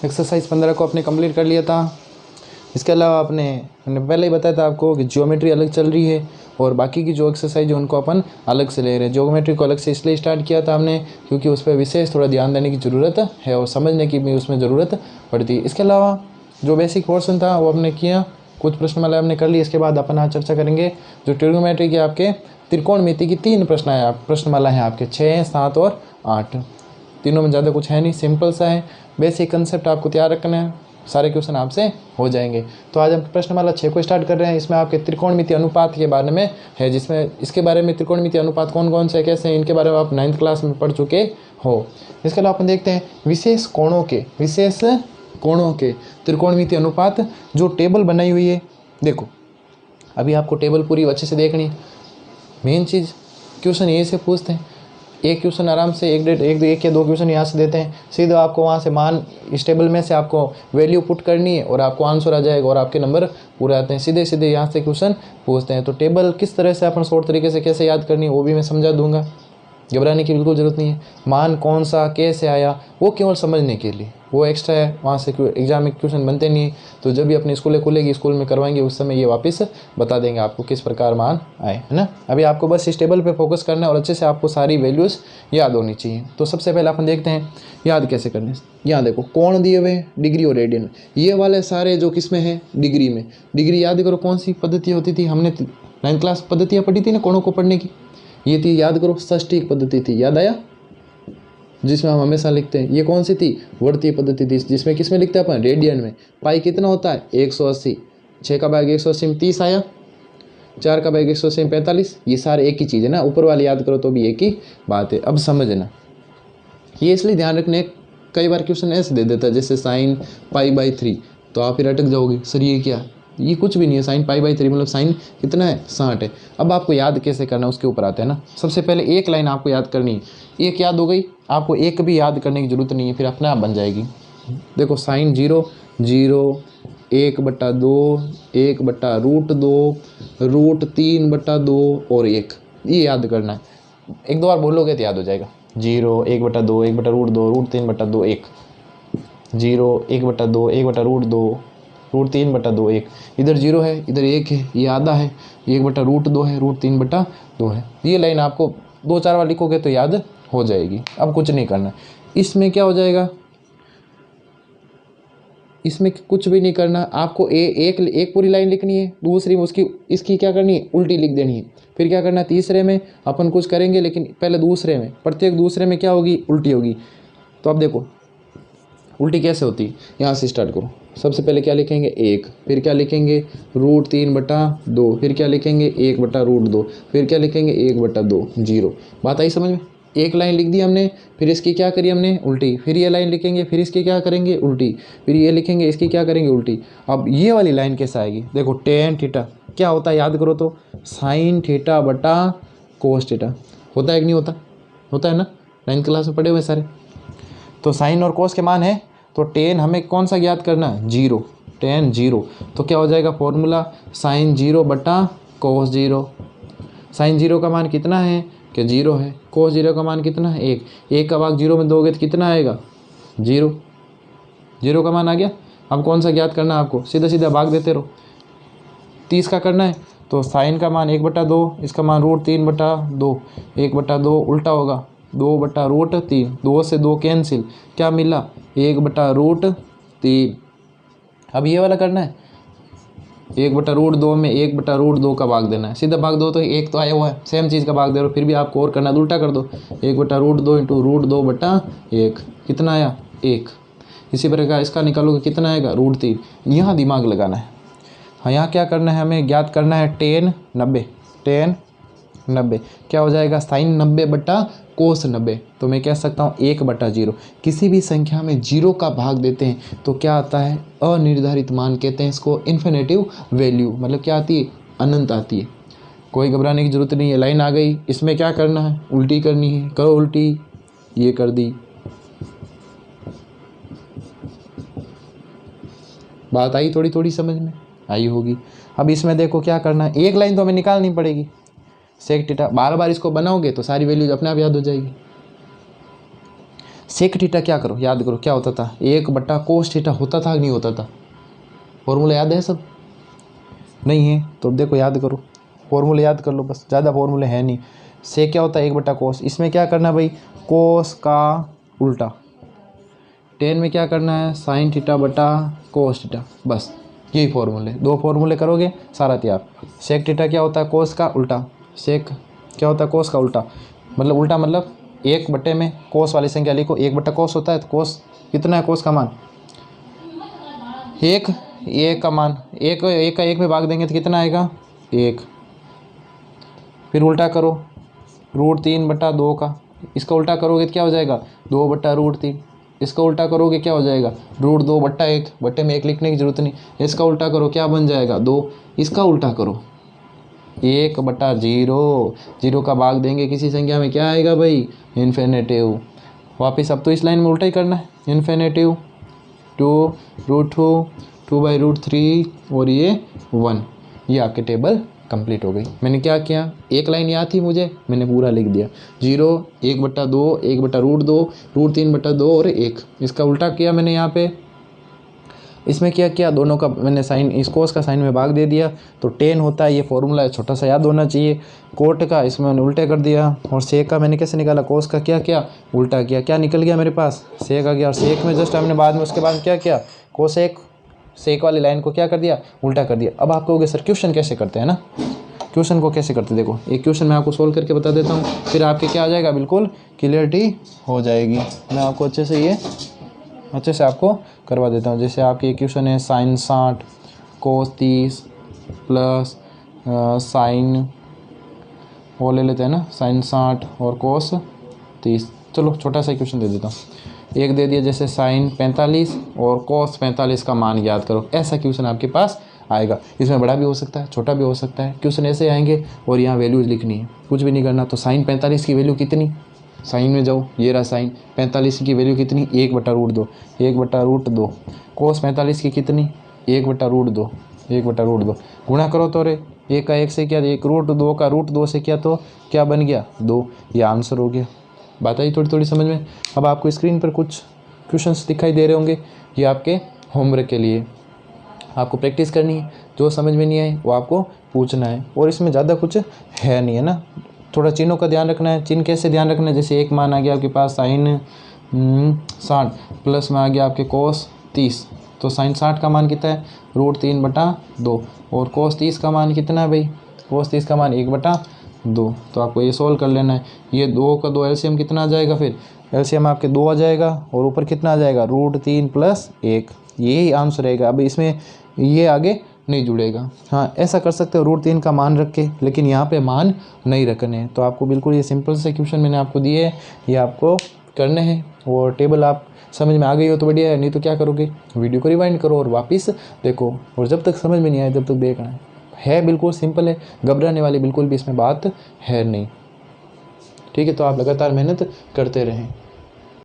Exercise 15 को आपने complete कर लिया था। इसके अलावा मैंने पहले ही बताया था आपको कि ज्योमेट्री अलग चल रही है और बाकी की जो एक्सरसाइज है उनको अपन अलग से ले रहे हैं। ज्योमेट्री को अलग से इसलिए स्टार्ट किया था हमने क्योंकि उस पर विशेष थोड़ा ध्यान देने की ज़रूरत है और समझने की भी उसमें ज़रूरत पड़ती है। इसके अलावा जो बेसिक पोर्शन था वो हमने किया, कुछ प्रश्नमाला हमने कर ली। इसके बाद अपन आज चर्चा करेंगे जो ट्रिग्नोमेट्री के आपके त्रिकोणमिति की 3 प्रश्नमाला हैं आपके 6, 7 और 8। तीनों में ज़्यादा कुछ है नहीं, सिंपल सा है। बेसिक कंसेप्ट आपको तैयार रखना है, सारे क्वेश्चन आपसे हो जाएंगे। तो आज हम प्रश्नमाला 6 को स्टार्ट कर रहे हैं। इसमें आपके त्रिकोणमिति अनुपात के बारे में है, जिसमें इसके बारे में त्रिकोणमिति अनुपात कौन कौन से कैसे हैं इनके बारे में आप 9th क्लास में पढ़ चुके हो। इसके अलावा अपन देखते हैं विशेष कोणों के त्रिकोणमिति अनुपात जो टेबल बनाई हुई है। देखो अभी आपको टेबल पूरी अच्छे से देखनी है। मेन चीज़ क्वेश्चन ये से पूछते हैं, एक क्वेश्चन आराम से एक या दो क्वेश्चन यहाँ से देते हैं, सीधा आपको वहाँ से मान इस टेबल में से आपको वैल्यू पुट करनी है और आपको आंसर आ जाएगा और आपके नंबर पूरे आते हैं। सीधे सीधे यहाँ से क्वेश्चन पूछते हैं। तो टेबल किस तरह से अपन शॉर्ट तरीके से कैसे याद करनी है वो भी मैं समझा दूंगा, घबराने की बिल्कुल ज़रूरत नहीं है। मान कौन सा कैसे आया वो केवल समझने के लिए, वो एक्स्ट्रा है, वहाँ से एग्जाम में क्वेश्चन बनते नहीं है। तो जब भी अपनी स्कूलें खुलेगी, स्कूल में करवाएंगे, उस समय ये वापस बता देंगे आपको किस प्रकार मान आए, है ना। अभी आपको बस इस टेबल पे फोकस करना है और अच्छे से आपको सारी वैल्यूज़ याद होनी चाहिए। तो सबसे पहले अपन देखते हैं याद कैसे करने। यहाँ देखो कोण दिए हुए हैं, डिग्री और रेडियन, ये वाले सारे जो किस में है, डिग्री में। डिग्री याद करो कौन सी पद्धति होती थी, हमने 9th क्लास पद्धतियाँ पढ़ी थी ना कोणों को पढ़ने की, ये थी याद करो षष्ठिक पद्धति थी, याद आया, जिसमें हम हमेशा लिखते हैं। ये कौन सी थी, वर्तीय पद्धति थी, जिसमें किस में लिखते हैं अपन, रेडियन में। पाई कितना होता है 180, 6 का भाग 180 में 30 आया, 4 का भाग 180 में 45। ये सारे एक ही चीज़ है ना, ऊपर वाली याद करो तो भी एक ही बात है। अब समझना, ये इसलिए ध्यान रखने, कई बार क्वेश्चन ऐसे दे देता है जैसे साइन π/3, तो आप फिर अटक जाओगे, सर ये क्या, ये कुछ भी नहीं है। साइन π/3 मतलब साइन कितना है 60 है। अब आपको याद कैसे करना है उसके ऊपर आते हैं ना। सबसे पहले एक लाइन आपको याद करनी है, एक याद हो गई, आपको एक भी याद करने की जरूरत नहीं है, फिर अपने आप बन जाएगी। देखो साइन 0 0 1/2 1/√2 √3/2 और 1, ये याद करना है। एक दो बार बोलोगे तो याद हो जाएगा। 0 1/2 1/√2 √3/2 1, 0 1/2 1/√2 √3/2 1। इधर 0 है, इधर 1 है, ये आधा है, ये 1/√2 है, √3/2 है। ये लाइन आपको 2-4 बार लिखोगे तो याद हो जाएगी। अब कुछ नहीं करना। इसमें क्या हो जाएगा, इसमें कुछ भी नहीं करना आपको। एक पूरी लाइन लिखनी है, दूसरी में इसकी क्या करनी है, उल्टी लिख देनी है। फिर क्या करना है, तीसरे में अपन कुछ करेंगे, लेकिन पहले दूसरे में, प्रत्येक दूसरे में क्या होगी, उल्टी होगी। तो अब देखो उल्टी कैसे होती है, यहाँ से स्टार्ट करो। सबसे पहले क्या लिखेंगे 1, फिर क्या लिखेंगे √3/2, फिर क्या लिखेंगे 1/√2, फिर क्या लिखेंगे 1/2, 0। बात आई समझ में। एक लाइन लिख दी हमने, फिर इसकी क्या करी हमने, उल्टी। फिर ये लाइन लिखेंगे, फिर इसकी क्या करेंगे, उल्टी। फिर ये लिखेंगे, इसकी क्या करेंगे, उल्टी। अब ये वाली लाइन कैसे आएगी, देखो tan थीटा क्या होता है याद करो तो, sin θ/cos θ होता है कि नहीं होता, होता है ना, 9th क्लास में पढ़े हुए सारे। तो साइन और कोस के मान है, तो टेन हमें कौन सा याद करना है, 0, tan 0। तो क्या हो जाएगा फॉर्मूला, sin 0/cos 0। साइन 0 का मान कितना है कि 0 है, cos 0 का मान कितना है 1, 1 का भाग 0 में दोगे तो कितना आएगा 0, 0 का मान आ गया। अब कौन सा याद करना है आपको, सीधा सीधा भाग देते रहो। 30 का करना है तो साइन का मान 1/2, इसका मान √3/2, 1/2 उल्टा होगा 2/√3, 2 से 2 कैंसिल, क्या मिला 1/√3। अब ये वाला करना है, 1/√2 में 1/√2 का भाग देना है, सीधा भाग दो तो एक तो आया हुआ है, सेम चीज़ का भाग दे रहे हो। फिर भी आपको और करना है, उल्टा कर दो, 1/√2 × √2/1 कितना आया 1। इसी प्रकार इसका निकालोगे कितना आएगा √3। यहाँ दिमाग लगाना है। हाँ यहाँ क्या करना है, हमें ज्ञात करना है tan 90 क्या हो जाएगा sin 90/cos 90। तो मैं कह सकता हूँ 1/0। किसी भी संख्या में 0 का भाग देते हैं तो क्या आता है, अनिर्धारित मान कहते हैं इसको, इन्फिनेटिव वैल्यू, मतलब क्या आती है, अनंत आती है। कोई घबराने की जरूरत नहीं है। लाइन आ गई, इसमें क्या करना है, उल्टी करनी है, करो उल्टी, ये कर दी। बात आई थोड़ी थोड़ी समझ में आई होगी। अब इसमें देखो क्या करना है, एक लाइन तो हमें निकालनी पड़ेगी, सेक थीटा। बार बार इसको बनाओगे तो सारी वैल्यूज अपने आप याद हो जाएगी। सेक थीटा क्या करो, याद करो क्या होता था, 1 बटा कोस थीटा होता था कि नहीं होता था? फॉर्मूला याद है सब? नहीं है तो देखो याद करो, फॉर्मूले याद कर लो बस, ज़्यादा फॉर्मूले हैं नहीं। से क्या होता है 1 बटा कोस, इसमें क्या करना भाई, कोस का उल्टा। टेन में क्या करना है, साइन थीटा बटा कोस थीटा, बस यही फॉर्मूले, 2 फॉर्मूले करोगे सारा तैयार। सेक थीटा क्या होता है, कोस का उल्टा। सेक क्या होता है, कोस का उल्टा, मतलब उल्टा मतलब 1 बटे में कोस वाली संख्या लिखो, 1 बटा कोस होता है, तो कोस कितना है, कोस का मान 1, 1 का मान 1, 1 का 1 में भाग देंगे तो कितना आएगा 1। फिर उल्टा करो, √3 बटा 2 का, इसका उल्टा करोगे तो क्या हो जाएगा 2 बटा √3। इसका उल्टा करोगे क्या हो जाएगा √2 बटा 1, बटे में 1 लिखने की जरूरत नहीं। इसका उल्टा करो क्या बन जाएगा 2। इसका उल्टा करो 1 बटा 0, 0 का भाग देंगे किसी संख्या में क्या आएगा भाई, इन्फिनेटिव। वापिस अब तो इस लाइन में उल्टा ही करना है, इन्फिनेटिव 2 √2 और ये 1। ये आपके टेबल कंप्लीट हो गई। मैंने क्या किया, एक लाइन याद थी मुझे, मैंने पूरा लिख दिया 0, 1 बटा 2, 1 बटा √2, √3 बटा 2 और 1। इसका उल्टा किया मैंने यहाँ पे, इसमें क्या किया, दोनों का मैंने साइन, इस कोस का साइन में भाग दे दिया, तो टेन होता है, ये फॉर्मूला छोटा सा याद होना चाहिए। कोट का इसमें मैंने उल्टे कर दिया, और सेक का मैंने कैसे निकाला, कोस का क्या किया उल्टा किया, क्या निकल गया मेरे पास सेक आ गया। और सेक में जस्ट हमने बाद में उसके बाद क्या किया, कोसेक, सेक वाली लाइन को क्या कर दिया उल्टा कर दिया। अब आप कहोगे सर क्वेश्चन कैसे करते हैं ना, क्वेश्चन को कैसे करते, देखो एक क्वेश्चन मैं आपको सोल्व करके बता देता हूँ, फिर आपके क्या आ जाएगा, बिल्कुल क्लियरिटी हो जाएगी। मैं आपको अच्छे से आपको करवा देता हूँ। जैसे आपके एक क्वेश्चन है साइन 60 कोस 30 प्लस साइन, वो ले लेते हैं ना, साइन 60 और कोस 30। चलो छोटा सा क्वेश्चन दे देता हूँ, एक दे दिया जैसे साइन 45 और कोस 45 का मान याद करो। ऐसा क्वेश्चन आपके पास आएगा, इसमें बड़ा भी हो सकता है छोटा भी हो सकता है। क्वेश्चन ऐसे आएंगे और यहाँ वैल्यूज लिखनी है, कुछ भी नहीं करना। तो साइन 45 की वैल्यू कितनी, साइन में जाओ, ये रहा साइन 45 की वैल्यू कितनी 1 बटा √2, 1 बटा √2। कोस 45 की कितनी 1 बटा √2, 1 बटा √2। गुणा करो तो रे 1 का 1 से क्या, 1 √2 का √2 से क्या, तो क्या बन गया 2। ये आंसर हो गया। बात आई थोड़ी थोड़ी समझ में। अब आपको स्क्रीन पर कुछ क्वेश्चंस दिखाई दे रहे होंगे, ये आपके होमवर्क के लिए आपको प्रैक्टिस करनी है। जो समझ में नहीं आए वो आपको पूछना है, और इसमें ज़्यादा कुछ है नहीं है ना। थोड़ा चिन्हों का ध्यान रखना है। चिन्ह कैसे ध्यान रखना है, जैसे एक मान आ गया आपके पास साइन 60 प्लस में आ गया आपके कोस 30, तो साइन 60 का मान कितना है √3 बटा 2, और कोस 30 का मान कितना है भाई, कोस 30 का मान 1 बटा 2। तो आपको ये सोल्व कर लेना है। ये 2 का 2 एलसीएम कितना आ जाएगा, फिर एलसीएम आपके 2 आ जाएगा, और ऊपर कितना आ जाएगा √3 प्लस 1, यही आंसर रहेगा। अब इसमें ये आगे नहीं जुड़ेगा। हाँ ऐसा कर सकते हो √3 का मान रख के, लेकिन यहाँ पे मान नहीं रखने हैं। तो आपको बिल्कुल ये सिंपल से क्वेश्चन मैंने आपको दिए हैं, ये आपको करने हैं। और टेबल आप समझ में आ गई हो तो बढ़िया है, नहीं तो क्या करोगे, वीडियो को रिवाइंड करो और वापस देखो, और जब तक समझ में नहीं आए तब तक देखना है। बिल्कुल सिंपल है, घबराने वाली बिल्कुल भी इसमें बात है नहीं। ठीक है, तो आप लगातार मेहनत करते रहें।